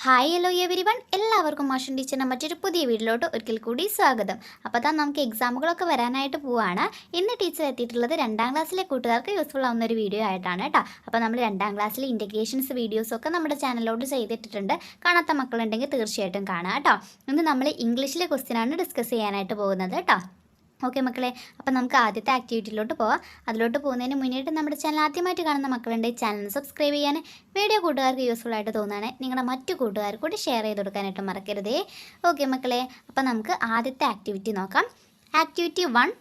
Hi hello everyone, എല്ലാവർക്കും മാഷൻ ടീച്ചറിൻ്റെ മറ്റൊരു പുതിയ വീഡിയോയിലോട്ട് ഒരിക്കൽ കൂടി സ്വാഗതം. അപ്പോൾ അതാ നമുക്ക് എക്സാമുകളൊക്കെ വരാനായിട്ട് പോവുകയാണ്. ഇന്ന് ടീച്ചർ എത്തിയിട്ടുള്ളത് 2ാം ക്ലാസ്സിലെ കൂട്ടുകാർക്ക് യൂസ്ഫുൾ ആവുന്ന ഒരു വീഡിയോ ആയിട്ടാണ് കേട്ടോ. അപ്പോൾ നമ്മൾ 2ാം ക്ലാസ്സിലെ ഇൻറ്റഗ്രേഷൻസ് വീഡിയോസൊക്കെ നമ്മുടെ ചാനലിലോട്ട് ചെയ്തിട്ടിട്ടുണ്ട്. കാണാത്ത മക്കളുണ്ടെങ്കിൽ തീർച്ചയായിട്ടും കാണാം കേട്ടോ. ഇന്ന് നമ്മൾ ഇംഗ്ലീഷിലെ ക്വസ്റ്റ്യനാണ് ഡിസ്കസ് ചെയ്യാനായിട്ട് പോകുന്നത് കേട്ടോ. ഓക്കെ മക്കളെ, അപ്പോൾ നമുക്ക് ആദ്യത്തെ ആക്ടിവിറ്റിയിലോട്ട് പോവാം. അതിലോട്ട് പോകുന്നതിന് മുന്നേറ്റ് നമ്മുടെ ചാനൽ ആദ്യമായിട്ട് കാണുന്ന മക്കളുണ്ടെങ്കിൽ ചാനൽ സബ്സ്ക്രൈബ് ചെയ്യാൻ, വീഡിയോ കൂട്ടുകാർക്ക് യൂസ്ഫുൾ ആയിട്ട് തോന്നുകയാണ് നിങ്ങളുടെ മറ്റു കൂട്ടുകാർക്ക് കൂടി ഷെയർ ചെയ്ത് കൊടുക്കാനായിട്ട് മറക്കരുതേ. ഓക്കെ മക്കളെ, അപ്പോൾ നമുക്ക് ആദ്യത്തെ ആക്ടിവിറ്റി നോക്കാം. Activity 1,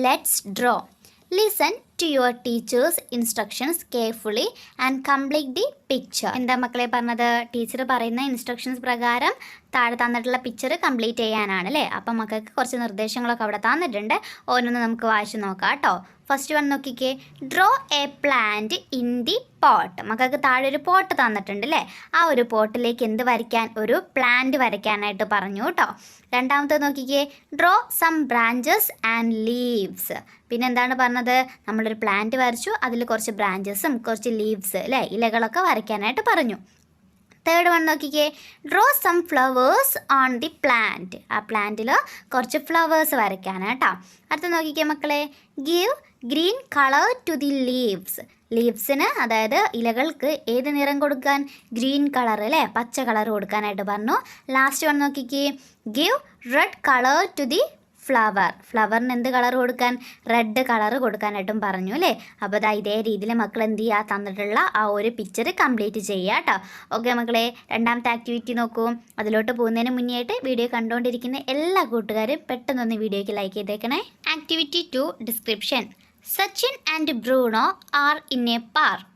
let's draw. Listen to your teacher's instructions carefully and complete the picture. എന്താ മക്കളെ പറഞ്ഞത്? ടീച്ചർ പറയുന്ന ഇൻസ്ട്രക്ഷൻസ് പ്രകാരം താഴെ തന്നിട്ടുള്ള പിക്ചർ കംപ്ലീറ്റ് ചെയ്യാനാണ് അല്ലേ. അപ്പം മക്കൾക്ക് കുറച്ച് നിർദ്ദേശങ്ങളൊക്കെ അവിടെ തന്നിട്ടുണ്ട്. ഓരോന്ന് നമുക്ക് വായിച്ച് നോക്കാം കേട്ടോ. ഫസ്റ്റ് വൺ നോക്കിക്കേ, draw A plant in the pot. മക്കൾക്ക് താഴെ ഒരു പോട്ട് തന്നിട്ടുണ്ട് അല്ലേ. ആ ഒരു പോട്ടിലേക്ക് എന്ത് വരയ്ക്കാൻ? ഒരു പ്ലാന്റ് വരയ്ക്കാനായിട്ട് പറഞ്ഞു കേട്ടോ. രണ്ടാമത്തെ നോക്കിക്കേ, draw some branches and leaves. പിന്നെ എന്താണ് പറഞ്ഞത്? നമ്മളൊരു പ്ലാന്റ് വരച്ചു, അതിൽ കുറച്ച് ബ്രാഞ്ചസും കുറച്ച് ലീവ്സ് അല്ലേ, ഇലകളൊക്കെ വരയ്ക്കാനായിട്ട് പറഞ്ഞു. തേർഡ് വൺ നോക്കിക്കേ, draw some flowers on the plant. ആ പ്ലാന്റിൽ കുറച്ച് ഫ്ലവേഴ്സ് വരയ്ക്കാനാണ് കേട്ടോ. അടുത്ത നോക്കിക്കേ മക്കളെ, give green colour to the leaves. ലീവ്സിന് അതായത് ഇലകൾക്ക് ഏത് നിറം കൊടുക്കാൻ? ഗ്രീൻ കളർ അല്ലേ, പച്ച കളർ കൊടുക്കാനായിട്ട് പറഞ്ഞു. ലാസ്റ്റ് വൺ നോക്കിക്കേ, give red colour to the flower. ഫ്ലവറിന് എന്ത് കളർ കൊടുക്കാൻ? റെഡ് കളർ കൊടുക്കാനായിട്ടും പറഞ്ഞു അല്ലേ. അപ്പോൾ അതാ ഇതേ രീതിയിൽ മക്കൾ എന്ത് ചെയ്യുക? തന്നിട്ടുള്ള ആ ഒരു പിക്ചർ കംപ്ലീറ്റ് ചെയ്യുക കേട്ടോ. ഓക്കെ മക്കളെ, രണ്ടാമത്തെ ആക്ടിവിറ്റി നോക്കൂ. അതിലോട്ട് പോകുന്നതിന് മുന്നേയായിട്ട് വീഡിയോ കണ്ടുകൊണ്ടിരിക്കുന്ന എല്ലാ കൂട്ടുകാരും പെട്ടെന്നൊന്ന് വീഡിയോയ്ക്ക് ലൈക്ക് ചെയ്തേക്കണേ. Activity 2, description. Sachin and Bruno are in A park.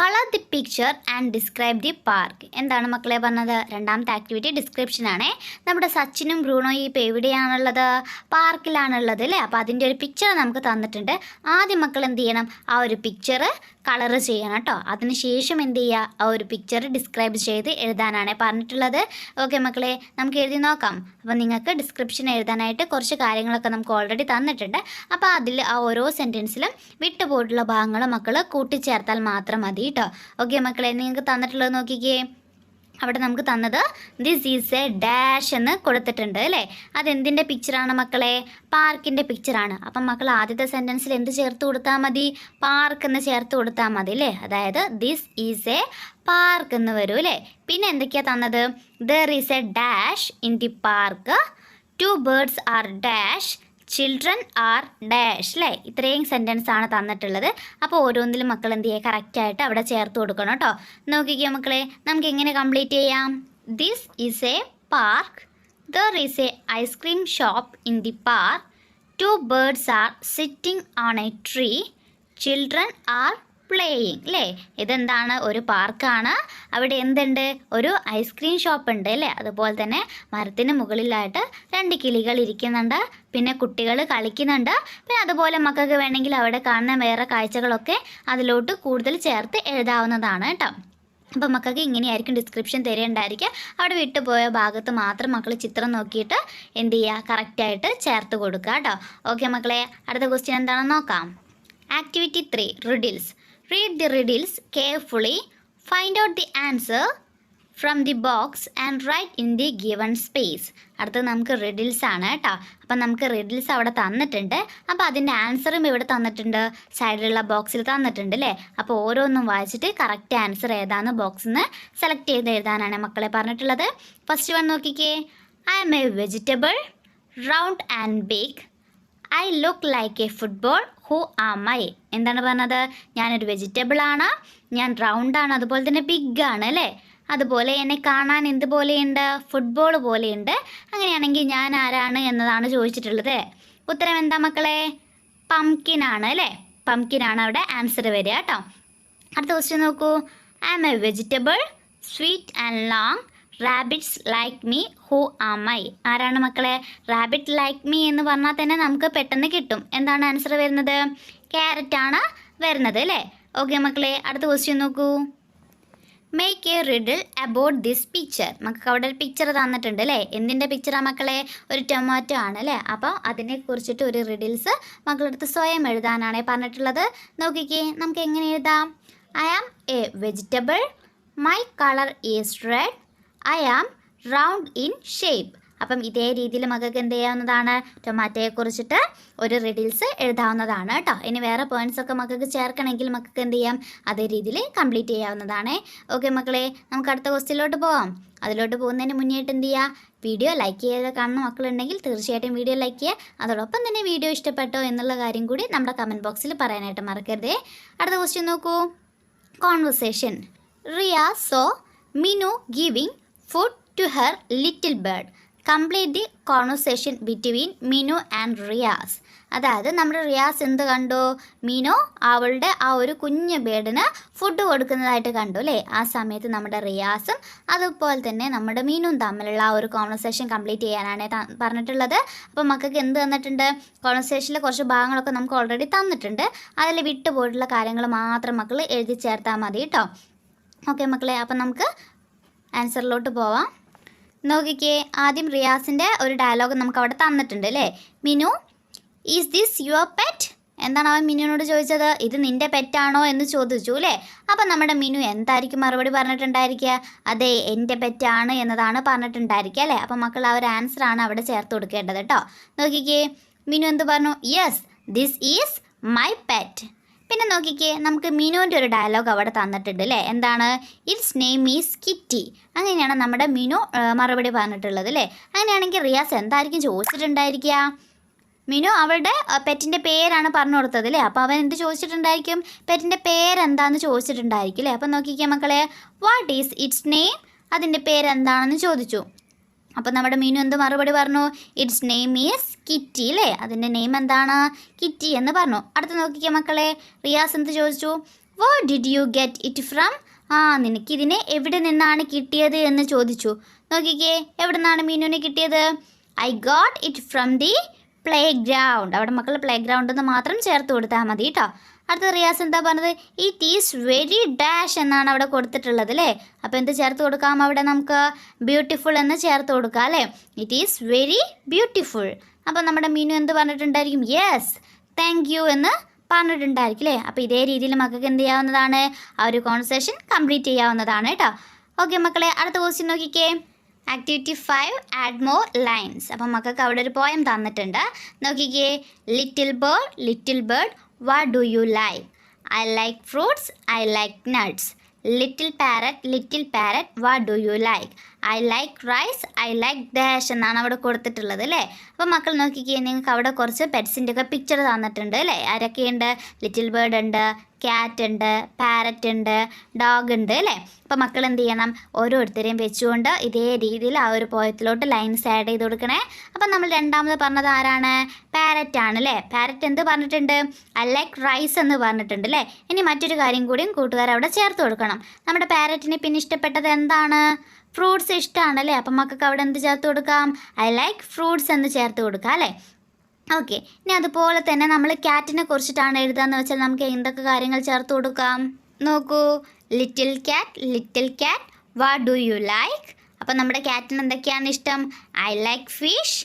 Colour the picture and describe the park. എന്താണ് മക്കളെ പറഞ്ഞത്? രണ്ടാമത്തെ ആക്ടിവിറ്റി ഡിസ്ക്രിപ്ഷനാണേ. നമ്മുടെ സച്ചിനും ബ്രൂണോയും ഇപ്പോൾ എവിടെയാണുള്ളത്? പാർക്കിലാണുള്ളത് അല്ലേ. അപ്പോൾ അതിൻ്റെ ഒരു പിക്ചർ നമുക്ക് തന്നിട്ടുണ്ട്. ആദ്യം മക്കൾ എന്ത് ചെയ്യണം? ആ ഒരു പിക്ചർ കളർ ചെയ്യണം കേട്ടോ. അതിനുശേഷം എന്ത് ചെയ്യുക? ആ ഒരു പിക്ചർ ഡിസ്ക്രൈബ് ചെയ്ത് എഴുതാനാണ് പറഞ്ഞിട്ടുള്ളത്. ഓക്കെ മക്കളെ, നമുക്ക് എഴുതി നോക്കാം. അപ്പോൾ നിങ്ങൾക്ക് ഡിസ്ക്രിപ്ഷൻ എഴുതാനായിട്ട് കുറച്ച് കാര്യങ്ങളൊക്കെ നമുക്ക് ഓൾറെഡി തന്നിട്ടുണ്ട്. അപ്പോൾ അതിൽ ആ ഓരോ സെൻറ്റൻസിലും വിട്ടുപോയിട്ടുള്ള ഭാഗങ്ങൾ മക്കൾ കൂട്ടിച്ചേർത്താൽ മാത്രം മതി കേട്ടോ. ഓക്കെ മക്കളെ, നിങ്ങൾക്ക് തന്നിട്ടുള്ളത് നോക്കിക്കേ. അവിടെ നമുക്ക് തന്നത് ദിസ് ഈസ് എ ഡാഷ് എന്ന് കൊടുത്തിട്ടുണ്ട് അല്ലേ. അതെന്തിൻ്റെ പിക്ചറാണ് മക്കളെ? പാർക്കിൻ്റെ പിക്ചറാണ്. അപ്പം മക്കൾ ആദ്യത്തെ സെൻറ്റൻസിൽ എന്ത് ചേർത്ത് കൊടുത്താൽ മതി? പാർക്ക് എന്ന് ചേർത്ത് കൊടുത്താൽ മതി അല്ലേ. അതായത് ദിസ് ഈസ് എ പാർക്ക് എന്ന് വരും അല്ലേ. പിന്നെ എന്തൊക്കെയാണ് തന്നത്? There is A dash in the park, 2 birds are dash, children are dash അല്ലേ. ഇത്രയും സെൻറ്റൻസ് ആണ് തന്നിട്ടുള്ളത്. അപ്പോൾ ഓരോന്നിലും മക്കൾ എന്ത് ചെയ്യുക? കറക്റ്റായിട്ട് അവിടെ ചേർത്ത് കൊടുക്കണം കേട്ടോ. നോക്കിക്കോ മക്കളെ, നമുക്ക് എങ്ങനെ കംപ്ലീറ്റ് ചെയ്യാം? This is A park, there is A ice cream shop in the park, 2 birds are sitting on A tree, children are playing അല്ലേ. ഇതെന്താണ്? ഒരു പാർക്കാണ്. അവിടെ എന്തുണ്ട്? ഒരു ഐസ്ക്രീം ഷോപ്പ് ഉണ്ട് അല്ലേ. അതുപോലെ തന്നെ മരത്തിന് മുകളിലായിട്ട് 2 കിളികൾ ഇരിക്കുന്നുണ്ട്. പിന്നെ കുട്ടികൾ കളിക്കുന്നുണ്ട്. പിന്നെ അതുപോലെ മക്കൾക്ക് വേണമെങ്കിൽ അവിടെ കാണുന്ന വേറെ കാഴ്ചകളൊക്കെ അതിലോട്ട് കൂടുതൽ ചേർത്ത് എഴുതാവുന്നതാണ് കേട്ടോ. അപ്പോൾ മക്കൾക്ക് ഇങ്ങനെയായിരിക്കും ഡിസ്ക്രിപ്ഷൻ തരേണ്ടായിരിക്കുക. അവിടെ വിട്ടുപോയ ഭാഗത്ത് മാത്രം മക്കൾ ചിത്രം നോക്കിയിട്ട് എന്ത് ചെയ്യുക? കറക്റ്റായിട്ട് ചേർത്ത് കൊടുക്കുക കേട്ടോ. ഓക്കെ മക്കളെ, അടുത്ത ക്വസ്റ്റ്യൻ എന്താണെന്ന് നോക്കാം. Activity 3, riddles. Read the riddles carefully, find out the answer from the box and write in the given space. അടുത്തത് നമുക്ക് റിഡിൽസ് ആണ് കേട്ടോ. അപ്പം നമുക്ക് റിഡിൽസ് അവിടെ തന്നിട്ടുണ്ട്. അപ്പോൾ അതിൻ്റെ ആൻസറും ഇവിടെ തന്നിട്ടുണ്ട്, സൈഡിലുള്ള ബോക്സിൽ തന്നിട്ടുണ്ട് അല്ലേ. അപ്പോൾ ഓരോന്നും വായിച്ചിട്ട് കറക്റ്റ് ആൻസർ ഏതാണെന്ന് ബോക്സിൽ നിന്ന് സെലക്ട് ചെയ്ത് എഴുതാനാണ് മക്കളെ പറഞ്ഞിട്ടുള്ളത്. ഫസ്റ്റ് വൺ നോക്കിക്കേ, I am a vegetable, round and big, I look like a football, who am I. എന്താണ് പറഞ്ഞത്? ഞാനൊരു വെജിറ്റബിൾ ആണ്, ഞാൻ റൗണ്ടാണ്, അതുപോലെ തന്നെ ബിഗ് ആണ് അല്ലേ. അതുപോലെ എന്നെ കാണാൻ എന്തുപോലെയുണ്ട്? ഫുട്ബോൾ പോലെയുണ്ട്. അങ്ങനെയാണെങ്കിൽ ഞാൻ ആരാണ് എന്നതാണ് ചോദിച്ചിട്ടുള്ളത്. ഉത്തരം എന്താ മക്കളെ? പംകിൻ ആണ് അല്ലേ. പംകിൻ ആണ് അവിടെ ആൻസർ വരിക കേട്ടോ. അടുത്ത ക്വസ്റ്റ്യൻ നോക്കൂ. I am a vegetable, sweet and long, rabbits like me, who am I. ആരാണ് മക്കളെ? റാബിറ്റ് ലൈക്ക് മീ എന്ന് പറഞ്ഞാൽ തന്നെ നമുക്ക് പെട്ടെന്ന് കിട്ടും. എന്താണ് ആൻസർ വരുന്നത്? ക്യാരറ്റ് ആണ് വരുന്നത് അല്ലേ. ഓക്കെ മക്കളെ, അടുത്ത ക്വസ്റ്റ്യൻ നോക്കൂ. Make A riddle about this picture. നമുക്ക് അവിടെ ഒരു പിക്ചർ തന്നിട്ടുണ്ട് അല്ലേ. എന്തിൻ്റെ പിക്ചറാണ് മക്കളെ? ഒരു ടൊമാറ്റോ ആണ് അല്ലേ. അപ്പോൾ അതിനെ കുറിച്ചിട്ട് ഒരു റിഡിൽസ് മക്കളെടുത്ത് സ്വയം എഴുതാനാണ് പറഞ്ഞിട്ടുള്ളത്. നോക്കിക്കേ, നമുക്ക് എങ്ങനെ എഴുതാം? I am a vegetable, my colour is red, I am round in shape. അപ്പം ഇതേ രീതിയിൽ മക്കൾക്ക് എന്ത് ചെയ്യാവുന്നതാണ്, ടൊമാറ്റോയെ കുറിച്ചിട്ട് ഒരു റിഡിൽസ് എഴുതാവുന്നതാണ് കേട്ടോ. ഇനി വേറെ പോയിന്റ്സ് ഒക്കെ മക്കൾക്ക് ചേർക്കണമെങ്കിൽ മക്കൾക്ക് എന്ത് ചെയ്യാം, അതേ രീതിയിൽ കംപ്ലീറ്റ് ചെയ്യാവുന്നതാണ്. ഓക്കെ മക്കളെ, നമുക്ക് അടുത്ത ക്വസ്റ്റ്യനിലോട്ട് പോവാം. അതിലോട്ട് പോകുന്നതിന് മുന്നേയായിട്ട് എന്ത് ചെയ്യുക, വീഡിയോ ലൈക്ക് ചെയ്ത് കാണുന്ന മക്കളുണ്ടെങ്കിൽ തീർച്ചയായിട്ടും വീഡിയോ ലൈക്ക് ചെയ്യുക. അതോടൊപ്പം തന്നെ വീഡിയോ ഇഷ്ടപ്പെട്ടോ എന്നുള്ള കാര്യം കൂടി നമ്മുടെ കമൻറ്റ് ബോക്സിൽ പറയാനായിട്ട് മറക്കരുതേ. അടുത്ത ക്വസ്റ്റ്യൻ നോക്കൂ. Conversation. Riya saw Minu giving food to her little bird. Complete the conversation between Minu and Riyas. അതായത് നമ്മുടെ റിയാസ് എന്ത് കണ്ടു, മിനു അവളുടെ ആ ഒരു കുഞ്ഞു ബേർഡിന് ഫുഡ് കൊടുക്കുന്നതായിട്ട് കണ്ടു അല്ലേ. ആ സമയത്ത് നമ്മുടെ റിയാസും അതുപോലെ തന്നെ നമ്മുടെ മീനും തമ്മിലുള്ള ആ ഒരു കോൺവെർസേഷൻ കംപ്ലീറ്റ് ചെയ്യാനാണ് പറഞ്ഞിട്ടുള്ളത്. അപ്പോൾ മക്കൾക്ക് എന്ത് തന്നിട്ടുണ്ട്, കോൺവെർസേഷനിലെ കുറച്ച് ഭാഗങ്ങളൊക്കെ നമുക്ക് ഓൾറെഡി തന്നിട്ടുണ്ട്. അതിൽ വിട്ടുപോയിട്ടുള്ള കാര്യങ്ങൾ മാത്രം മക്കൾ എഴുതി ചേർത്താൽ മതി കേട്ടോ. ഓക്കെ മക്കളെ, അപ്പം നമുക്ക് ആൻസറിലോട്ട് പോവാം. നോക്കിക്കേ, ആദ്യം റിയാസിൻ്റെ ഒരു ഡയലോഗ് നമുക്ക് അവിടെ തന്നിട്ടുണ്ട് അല്ലേ. Minu, is this your pet? എന്താണ് അവൻ മിനുവിനോട് ചോദിച്ചത്, ഇത് നിൻ്റെ പെറ്റാണോ എന്ന് ചോദിച്ചു അല്ലേ. അപ്പം നമ്മുടെ മിനു എന്തായിരിക്കും മറുപടി പറഞ്ഞിട്ടുണ്ടായിരിക്കുക, അതെ എൻ്റെ പെറ്റാണ് എന്നതാണ് പറഞ്ഞിട്ടുണ്ടായിരിക്കുക അല്ലേ. അപ്പം മക്കൾ ആ ഒരു ആൻസറാണ് അവിടെ ചേർത്ത് കൊടുക്കേണ്ടത് കേട്ടോ. നോക്കിക്കേ, മിനു എന്ത് പറഞ്ഞു, yes this is my pet. പിന്നെ നോക്കിക്കേ, നമുക്ക് മിനുവിൻ്റെ ഒരു ഡയലോഗ് അവിടെ തന്നിട്ടുണ്ട് അല്ലേ. എന്താണ്, ഇറ്റ്സ് നെയിം ഈസ് കിറ്റി. അങ്ങനെയാണ് നമ്മുടെ മിനു മറുപടി പറഞ്ഞിട്ടുള്ളത് അല്ലേ. അങ്ങനെയാണെങ്കിൽ റിയാസ് എന്തായിരിക്കും ചോദിച്ചിട്ടുണ്ടായിരിക്കുക, മിനു അവളുടെ പെറ്റിൻ്റെ പേരാണ് പറഞ്ഞു കൊടുത്തത് അല്ലേ. അപ്പോൾ അവൻ എന്ത് ചോദിച്ചിട്ടുണ്ടായിരിക്കും, പെറ്റിൻ്റെ പേരെന്താണെന്ന് ചോദിച്ചിട്ടുണ്ടായിരിക്കും അല്ലേ. അപ്പം നോക്കിക്കേ മക്കളെ, വാട്ട് ഈസ് ഇറ്റ്സ് നെയിം, അതിൻ്റെ പേരെന്താണെന്ന് ചോദിച്ചു. അപ്പോൾ നമ്മുടെ മീനു എന്ത് മറുപടി പറഞ്ഞു, ഇറ്റ്സ് നെയിം ഈസ് കിറ്റി അല്ലേ. അതിൻ്റെ നെയിം എന്താണ്, കിറ്റി എന്ന് പറഞ്ഞു. അടുത്ത് നോക്കിക്കേ മക്കളെ, റിയാസ് എന്ത് ചോദിച്ചു, where did you get it from? നിനക്കിതിനെ എവിടെ നിന്നാണ് കിട്ടിയത് എന്ന് ചോദിച്ചു. നോക്കിക്കേ, എവിടെ നിന്നാണ് മീനുവിനെ കിട്ടിയത്, I got it from the play ground. അവിടെ മക്കൾ പ്ലേ ഗ്രൗണ്ട് എന്ന് മാത്രം ചേർത്ത് കൊടുത്താൽ മതി കേട്ടോ. അടുത്ത റിയാസ് എന്താ പറഞ്ഞത്, ഇറ്റ് ഈസ് വെരി ഡാഷ് എന്നാണ് അവിടെ കൊടുത്തിട്ടുള്ളത് അല്ലേ. അപ്പോൾ എന്ത് ചേർത്ത് കൊടുക്കാം അവിടെ, നമുക്ക് ബ്യൂട്ടിഫുൾ എന്ന് ചേർത്ത് കൊടുക്കാം അല്ലേ. It is very beautiful. അപ്പോൾ നമ്മുടെ മീനു എന്ത് പറഞ്ഞിട്ടുണ്ടായിരിക്കും, യെസ് താങ്ക് യു എന്ന് പറഞ്ഞിട്ടുണ്ടായിരിക്കും അല്ലേ. അപ്പോൾ ഇതേ രീതിയിൽ മക്കൾക്ക് എന്ത് ചെയ്യാവുന്നതാണ്, ആ ഒരു കോൺവെർസേഷൻ കംപ്ലീറ്റ് ചെയ്യാവുന്നതാണ് കേട്ടോ. ഓക്കെ മക്കളെ, അടുത്ത ക്വസ്റ്റ്യൻ നോക്കിക്കേ. Activity 5 add more lines. അപ്പം മക്കൾക്ക് അവിടെ ഒരു പോയം തന്നിട്ടുണ്ട്. നോക്കിക്കേ, little bird what do you like? I like fruits, I like nuts. Little parrot what do you like? I like rice, I like dash എന്നാണ് അവിടെ കൊടുത്തിട്ടുള്ളത് അല്ലേ. അപ്പോൾ മക്കൾ നോക്കിക്കേ, നിങ്ങൾക്ക് അവിടെ കുറച്ച് പെറ്റ്സിൻ്റെ ഒക്കെ പിക്ചർ തന്നിട്ടുണ്ട് അല്ലേ. ആരൊക്കെയുണ്ട്, ലിറ്റിൽ ബേർഡ് ഉണ്ട്, ക്യാറ്റ് ഉണ്ട്, പാരറ്റ് ഉണ്ട്, ഡോഗ് ഉണ്ട് അല്ലേ. അപ്പോൾ മക്കൾ എന്ത് ചെയ്യണം, ഓരോരുത്തരെയും വെച്ചുകൊണ്ട് ഇതേ രീതിയിൽ ആ ഒരു പോയത്തിലോട്ട് ലൈൻസ് ആഡ് ചെയ്ത് കൊടുക്കണേ. അപ്പം നമ്മൾ രണ്ടാമത് പറഞ്ഞത് ആരാണ്, പാരറ്റ് ആണ് അല്ലേ. പാരറ്റ് എന്ത് പറഞ്ഞിട്ടുണ്ട്, ഐ ലൈക്ക് റൈസ് എന്ന് പറഞ്ഞിട്ടുണ്ട് അല്ലേ. ഇനി മറ്റൊരു കാര്യം കൂടിയും കൂട്ടുകാർ അവിടെ ചേർത്ത് കൊടുക്കണം. നമ്മുടെ പാരറ്റിന് പിന്നെ ഇഷ്ടപ്പെട്ടത് എന്താണ്, ഫ്രൂട്ട്സ് ഇഷ്ടമാണല്ലേ. അപ്പം മക്കൾക്ക് അവിടെ എന്ത് ചേർത്ത് കൊടുക്കാം, ഐ ലൈക്ക് ഫ്രൂട്ട്സ് എന്ന് ചേർത്ത് കൊടുക്കാം അല്ലേ. ഓക്കെ, ഇനി അതുപോലെ തന്നെ നമ്മൾ ക്യാറ്റിനെ കുറിച്ചിട്ടാണ് എഴുതാന്ന് വെച്ചാൽ നമുക്ക് എന്തൊക്കെ കാര്യങ്ങൾ ചേർത്ത് കൊടുക്കാം. നോക്കൂ, little cat what do you like? അപ്പം നമ്മുടെ ക്യാറ്റിന് എന്തൊക്കെയാണ് ഇഷ്ടം, I like fish,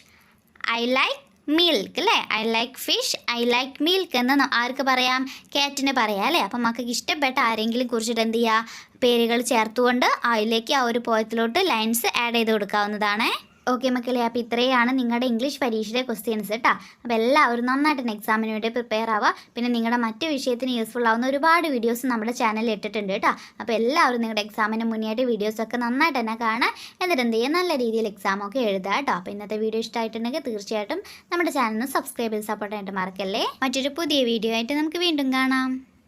I like milk അല്ലേ. I like fish, I like milk എന്ന് ആർക്ക് പറയാം, ക്യാറ്റിന് പറയാം അല്ലേ. അപ്പം മക്കൾക്ക് ഇഷ്ടപ്പെട്ട ആരെങ്കിലും കുറിച്ചിട്ട് എന്ത് ചെയ്യുക, പേരുകൾ ചേർത്തുകൊണ്ട് അതിലേക്ക് ആ ഒരു പോയത്തിലോട്ട് ലൈൻസ് ആഡ് ചെയ്ത് കൊടുക്കാവുന്നതാണ്. ഓക്കെ മക്കളെ, അപ്പോൾ ഇത്രയാണ് നിങ്ങളുടെ ഇംഗ്ലീഷ് പരീക്ഷയുടെ ക്വസ്റ്റ്യൻസ് കേട്ടോ. അപ്പോൾ എല്ലാവരും നന്നായിട്ട് എക്സാമിന് വേണ്ടി പ്രിപ്പയർ ആവുക. പിന്നെ നിങ്ങളുടെ മറ്റ് വിഷയത്തിന് യൂസ്ഫുൾ ആവുന്ന ഒരുപാട് വീഡിയോസ് നമ്മുടെ ചാനലിൽ ഇട്ടിട്ടുണ്ട് കേട്ടോ. അപ്പോൾ എല്ലാവരും നിങ്ങളുടെ എക്സാമിന് മുന്നേയായിട്ട് വീഡിയോസൊക്കെ നന്നായിട്ട് തന്നെ കാണാം. എന്നിട്ട് എന്ത് ചെയ്യുക, നല്ല രീതിയിൽ എക്സാമൊക്കെ എഴുതുക കേട്ടോ. അപ്പോൾ ഇന്നത്തെ വീഡിയോ ഇഷ്ടമായിട്ടുണ്ടെങ്കിൽ തീർച്ചയായിട്ടും നമ്മുടെ ചാനലിന് സബ്സ്ക്രൈബ് ചെയ്ത് സപ്പോർട്ട് ആയിട്ട് മറക്കല്ലേ. മറ്റൊരു പുതിയ വീഡിയോ ആയിട്ട് നമുക്ക് വീണ്ടും കാണാം.